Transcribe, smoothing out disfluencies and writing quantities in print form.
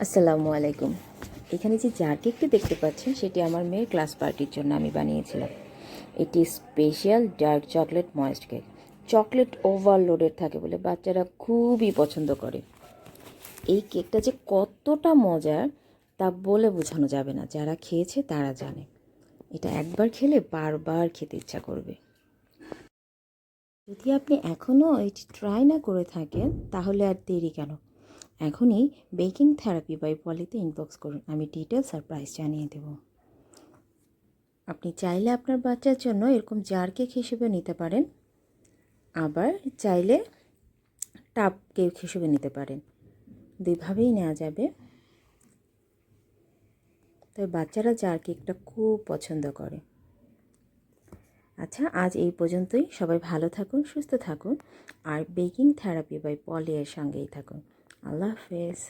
আসসালামু আলাইকুম। এখানে যে জার কেকটি দেখতে পাচ্ছেন সেটি আমার মেয়ের ক্লাস পার্টির জন্য আমি বানিয়েছিলাম। এটি special dark chocolate moist cake. Chocolate overloaded থাকে বলে বাচ্চারা খুবই পছন্দ করে। এই কেকটা যে কতটা মজার তা বলে বোঝানো যাবে না, যারা খেয়েছে তারা জানে। এটা একবার খেলে বারবার খেতে ইচ্ছা করবে। যদি আপনি এখনও এটি ট্রাই না করে থাকেন তাহলে আর দেরি কেন, এখনই বেকিং থেরাপি বাই পলিতে ইনবক্স করুন, আমি ডিটেলস আর প্রাইস জানিয়ে দেব। আপনি চাইলে আপনার বাচ্চার জন্য এরকম জার কেক হিসেবে নিতে পারেন, আবার চাইলে টাপ কেক হিসেবে নিতে পারেন, দুইভাবেই নেওয়া যাবে। তবে বাচ্চারা জার কেকটা খুব পছন্দ করে। আচ্ছা, আজ এই পর্যন্তই। সবাই ভালো থাকুন, সুস্থ থাকুন, আর বেকিং থেরাপি বাই পলি এর সঙ্গেই থাকুন। আল্লাহ হাফেজ।